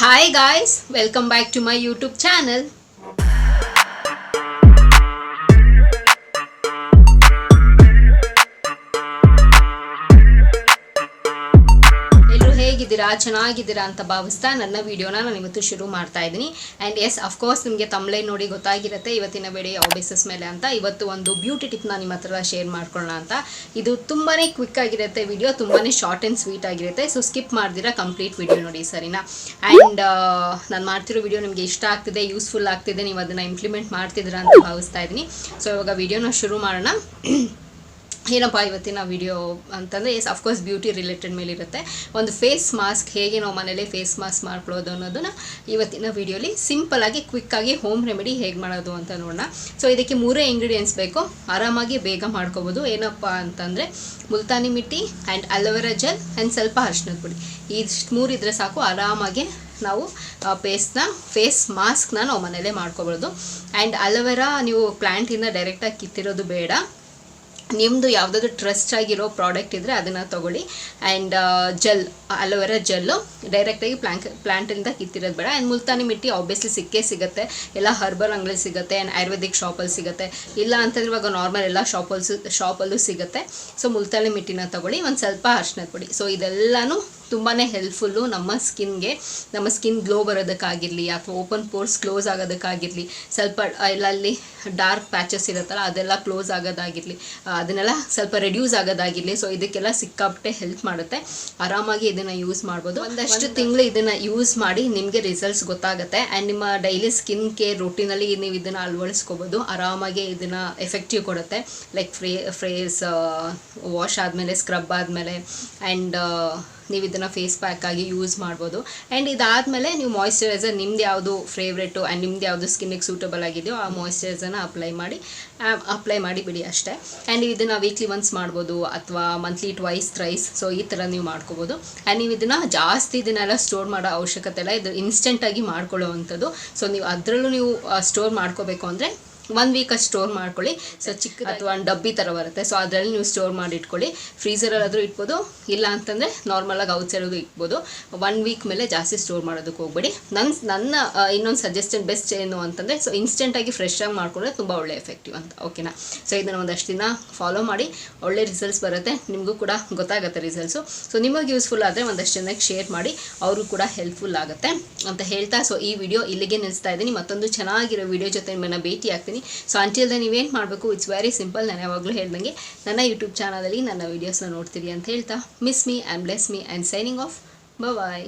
Hi guys, welcome back to my YouTube channel. ಹೇಗಿದ್ದೀರಾ ಚೆನ್ನಾಗಿದ್ದೀರಾ ಅಂತ ಭಾವಿಸ್ತಾ ನನ್ನ ವಿಡಿಯೋನ ನಾನು ಇವತ್ತು ಶುರು ಮಾಡ್ತಾ ಇದ್ದೀನಿ. ಆ್ಯಂಡ್ ಎಸ್ ಅಫ್ಕೋರ್ಸ್ ನಿಮಗೆ ತಮ್ಲೈನ್ ನೋಡಿ ಗೊತ್ತಾಗಿರುತ್ತೆ ಇವತ್ತಿನ ವಿಡಿಯೋ ಯಾವ ಬೇಸಿಸ್ ಮೇಲೆ ಅಂತ. ಇವತ್ತು ಒಂದು ಬ್ಯೂಟಿ ಟಿಪ್ನ ನಿಮ್ಮ ಹತ್ರ ಶೇರ್ ಮಾಡ್ಕೊಳ್ಳೋಣ ಅಂತ. ಇದು ತುಂಬಾ ಕ್ವಿಕ್ ಆಗಿರುತ್ತೆ ವಿಡಿಯೋ, ತುಂಬಾ ಶಾರ್ಟ್ ಆ್ಯಂಡ್ ಸ್ವೀಟ್ ಆಗಿರುತ್ತೆ. ಸೊ ಸ್ಕಿಪ್ ಮಾಡ್ದಿರಾ ಕಂಪ್ಲೀಟ್ ವಿಡಿಯೋ ನೋಡಿ ಸರಿನಾ. ಆ್ಯಂಡ್ ನಾನು ಮಾಡ್ತಿರೋ ವಿಡಿಯೋ ನಿಮಗೆ ಇಷ್ಟ ಆಗ್ತಿದೆ, ಯೂಸ್ಫುಲ್ ಆಗ್ತಿದೆ, ನೀವು ಅದನ್ನು ಇಂಪ್ಲಿಮೆಂಟ್ ಮಾಡ್ತಿದ್ದೀರಾ ಅಂತ ಭಾವಿಸ್ತಾ ಇದ್ದೀನಿ. ಸೊ ಇವಾಗ ವಿಡಿಯೋನ ಶುರು ಮಾಡೋಣ. ಏನಪ್ಪ ಇವತ್ತಿನ ವಿಡಿಯೋ ಅಂತಂದರೆ ಎಸ್ ಅಫ್ಕೋರ್ಸ್ ಬ್ಯೂಟಿ ರಿಲೇಟೆಡ್ ಮೇಲಿರುತ್ತೆ. ಒಂದು ಫೇಸ್ ಮಾಸ್ಕ್ ಹೇಗೆ ನಾವು ಮನೇಲಿ ಫೇಸ್ ಮಾಸ್ಕ್ ಮಾಡ್ಕೊಳ್ಳೋದು ಅನ್ನೋದನ್ನು ಇವತ್ತಿನ ವಿಡಿಯೋಲಿ ಸಿಂಪಲ್ಲಾಗಿ ಕ್ವಿಕ್ಕಾಗಿ ಹೋಮ್ ರೆಮಿಡಿ ಹೇಗೆ ಮಾಡೋದು ಅಂತ ನೋಡೋಣ. ಸೊ ಇದಕ್ಕೆ 3 ಇಂಗ್ರೀಡಿಯೆಂಟ್ಸ್ ಬೇಕು, ಆರಾಮಾಗಿ ಬೇಗ ಮಾಡ್ಕೋಬೋದು. ಏನಪ್ಪ ಅಂತಂದರೆ Multani mitti and aloe vera gel and ಸ್ವಲ್ಪ ಅರಿಶಿಣದ ಪುಡಿ. ಇಷ್ಟು 3 ಇದ್ದರೆ ಸಾಕು, ಆರಾಮಾಗಿ ನಾವು ಫೇಸ್ ಮಾಸ್ಕ್ನ ನಾವು ಮನೇಲೇ ಮಾಡ್ಕೊಬೋದು. ಆ್ಯಂಡ್ ಅಲೋವೆರಾ ನೀವು ಪ್ಲ್ಯಾಂಟಿಂದ ಡೈರೆಕ್ಟಾಗಿ ಕಿತ್ತಿರೋದು ಬೇಡ, ನಿಮ್ಮದು ಯಾವುದಾದ್ರು ಟ್ರಸ್ಟ್ ಆಗಿರೋ ಪ್ರಾಡಕ್ಟ್ ಇದ್ದರೆ ಅದನ್ನು ತೊಗೊಳ್ಳಿ. ಆ್ಯಂಡ್ ಜೆಲ್ ಅಲೋವೆರಾ ಜೆಲ್ಲು ಡೈರೆಕ್ಟಾಗಿ ಪ್ಲ್ಯಾಂಟಿಂದ ಕಿತ್ತಿರೋದು ಬೇಡ. ಆ್ಯಂಡ್ ಮುಲ್ತಾನಿ ಮಿಟ್ಟಿ ಆಬ್ವಿಯಸ್ಲಿ ಸಿಗತ್ತೆ, ಎಲ್ಲ ಹರ್ಬಲ್ ಅಂಗಡಿ ಸಿಗುತ್ತೆ ಆ್ಯಂಡ್ ಆಯುರ್ವೇದಿಕ್ ಶಾಪಲ್ಲಿ ಸಿಗುತ್ತೆ. ಇಲ್ಲ ಅಂತಂದ್ರೆ ಇವಾಗ ನಾರ್ಮಲ್ ಎಲ್ಲ ಶಾಪಲ್ಲೂ ಸಿಗುತ್ತೆ. ಸೊ ಮುಲ್ತಾನಿ ಮಿಟ್ಟಿನ ತೊಗೊಳ್ಳಿ, ಒಂದು ಸ್ವಲ್ಪ ಅರಿಶಿಣದ ಪುಡಿ. ಸೊ ಇದೆಲ್ಲನೂ ತುಂಬಾ ಹೆಲ್ಪ್ಫುಲ್ಲು ನಮ್ಮ ಸ್ಕಿನ್ಗೆ. ನಮ್ಮ ಸ್ಕಿನ್ ಗ್ಲೋ ಬರೋದಕ್ಕಾಗಿರಲಿ ಅಥವಾ ಓಪನ್ ಪೋರ್ಸ್ ಕ್ಲೋಸ್ ಆಗೋದಕ್ಕಾಗಿರಲಿ, ಸ್ವಲ್ಪ ಎಲ್ಲಲ್ಲಿ ಡಾರ್ಕ್ ಪ್ಯಾಚಸ್ ಇರುತ್ತಲ್ಲ ಅದೆಲ್ಲ ಕ್ಲೋಸ್ ಆಗೋದಾಗಿರಲಿ, ಅದನ್ನೆಲ್ಲ ಸ್ವಲ್ಪ ರೆಡ್ಯೂಸ್ ಆಗೋದಾಗಿರಲಿ. ಸೊ ಇದಕ್ಕೆಲ್ಲ ಸಿಕ್ಕಾಪಟ್ಟೆ ಹೆಲ್ಪ್ ಮಾಡುತ್ತೆ. ಆರಾಮಾಗಿ ಇದನ್ನು ಯೂಸ್ ಮಾಡ್ಬೋದು. ಒಂದಷ್ಟು ತಿಂಗಳು ಇದನ್ನು ಯೂಸ್ ಮಾಡಿ ನಿಮಗೆ ರಿಸಲ್ಟ್ಸ್ ಗೊತ್ತಾಗುತ್ತೆ. ಆ್ಯಂಡ್ ನಿಮ್ಮ ಡೈಲಿ ಸ್ಕಿನ್ ಕೇರ್ ರೂಟೀನಲ್ಲಿ ನೀವು ಇದನ್ನು ಅಳವಡಿಸ್ಕೋಬೋದು. ಆರಾಮಾಗಿ ಇದನ್ನು ಎಫೆಕ್ಟಿವ್ ಕೊಡುತ್ತೆ. ಲೈಕ್ ಫೇಸ್ ವಾಶ್ ಆದಮೇಲೆ, ಸ್ಕ್ರಬ್ ಆದಮೇಲೆ, ಆ್ಯಂಡ್ ನೀವು ಇದನ್ನು ಫೇಸ್ ಪ್ಯಾಕ್ ಆಗಿ ಯೂಸ್ ಮಾಡ್ಬೋದು. ಆ್ಯಂಡ್ ಇದಾದಮೇಲೆ ನೀವು ಮಾಯಿಶ್ಚರೈಸರ್ ನಿಮ್ದು ಯಾವುದು ಫೇವ್ರೇಟು ಆ್ಯಂಡ್ ನಿಮ್ದು ಯಾವುದು ಸ್ಕಿನ್ನಿಗೆ ಸೂಟಬಲ್ ಆಗಿದೆಯೋ ಆ ಮಾಯಿಶ್ಚರೈಸರ್ನ ಅಪ್ಲೈ ಮಾಡಿ ಬಿಡಿ ಅಷ್ಟೇ. ಆ್ಯಂಡ್ ಇದನ್ನು ವೀಕ್ಲಿ ಒನ್ಸ್ ಮಾಡ್ಬೋದು ಅಥವಾ ಮಂತ್ಲಿ ಟ್ವೈಸ್ ಥ್ರೈಸ್. ಸೊ ಈ ಥರ ನೀವು ಮಾಡ್ಕೋಬೋದು. ಆ್ಯಂಡ್ ನೀವು ಇದನ್ನು ಜಾಸ್ತಿ ಇದನ್ನೆಲ್ಲ ಸ್ಟೋರ್ ಮಾಡೋ ಅವಶ್ಯಕತೆ ಇಲ್ಲ, ಇದು ಇನ್ಸ್ಟೆಂಟಾಗಿ ಮಾಡ್ಕೊಳ್ಳೋವಂಥದ್ದು. ಸೊ ನೀವು ಅದರಲ್ಲೂ ನೀವು ಸ್ಟೋರ್ ಮಾಡ್ಕೋಬೇಕು ಅಂದರೆ 1 ವೀಕ್ ಅಷ್ಟು ಸ್ಟೋರ್ ಮಾಡ್ಕೊಳ್ಳಿ. ಸೊ ಚಿಕ್ಕ ಅಥವಾ ಒಂದು ಡಬ್ಬಿ ಥರ ಬರುತ್ತೆ, ಸೊ ಅದರಲ್ಲಿ ನೀವು ಸ್ಟೋರ್ ಮಾಡಿ ಇಟ್ಕೊಳ್ಳಿ. ಫ್ರೀಸರಲ್ಲಾದರೂ ಇಟ್ಬೋದು, ಇಲ್ಲ ಅಂತಂದರೆ ನಾರ್ಮಲಾಗಿ ಔಟ್ಸೈಡಲ್ಲೂ ಇಟ್ಬೋದು. 1 ವೀಕ್ ಮೇಲೆ ಜಾಸ್ತಿ ಸ್ಟೋರ್ ಮಾಡೋದಕ್ಕೆ ಹೋಗ್ಬೇಡಿ. ನನ್ನ ಇನ್ನೊಂದು ಸಜೆಸ್ಟೆಡ್ ಬೆಸ್ಟ್ ಏನು ಅಂತಂದರೆ, ಸೊ ಇನ್ಸ್ಟೆಂಟಾಗಿ ಫ್ರೆಶ್ ಆಗಿ ಮಾಡ್ಕೊಂಡ್ರೆ ತುಂಬ ಒಳ್ಳೆ ಎಫೆಕ್ಟಿವ್ ಅಂತ, ಓಕೆನಾ. ಸೊ ಇದನ್ನು ಒಂದಷ್ಟು ದಿನ ಫಾಲೋ ಮಾಡಿ, ಒಳ್ಳೆ ರಿಸಲ್ಟ್ಸ್ ಬರುತ್ತೆ, ನಿಮಗೂ ಕೂಡ ಗೊತ್ತಾಗುತ್ತೆ ರಿಸಲ್ಟ್ಸು. ಸೊ ನಿಮಗೆ ಯೂಸ್ಫುಲ್ ಆದರೆ ಒಂದಷ್ಟು ಜನಕ್ಕೆ ಶೇರ್ ಮಾಡಿ, ಅವರು ಕೂಡ ಹೆಲ್ಪ್ಫುಲ್ ಆಗುತ್ತೆ ಅಂತ ಹೇಳ್ತಾ ಸೊ ಈ ವಿಡಿಯೋ ಇಲ್ಲಿಗೆ ನಿಲ್ಲಿಸ್ತಾ ಇದ್ದೀನಿ. ಮತ್ತೊಂದು ಚೆನ್ನಾಗಿರೋ ವಿಡಿಯೋ ಜೊತೆ ನಿಮ್ಮನ್ನು ಭೇಟಿ ಆಗ್ತೀನಿ. ಸೊ ಅಂಟಿಲ್ ದೆನ್ ನೀವೇನು ಮಾಡಬೇಕು, ಇಟ್ಸ್ ವೆರಿ ಸಿಂಪಲ್. ನಾನು ಯಾವಾಗಲೂ ಹೇಳ್ದಂಗೆ ನನ್ನ ಯೂಟ್ಯೂಬ್ ಚಾನಲಲ್ಲಿ ನನ್ನ ವೀಡಿಯೋಸ್ನ ನೋಡ್ತೀರಿ ಅಂತ ಹೇಳ್ತಾ miss me and bless me and signing off. Bye.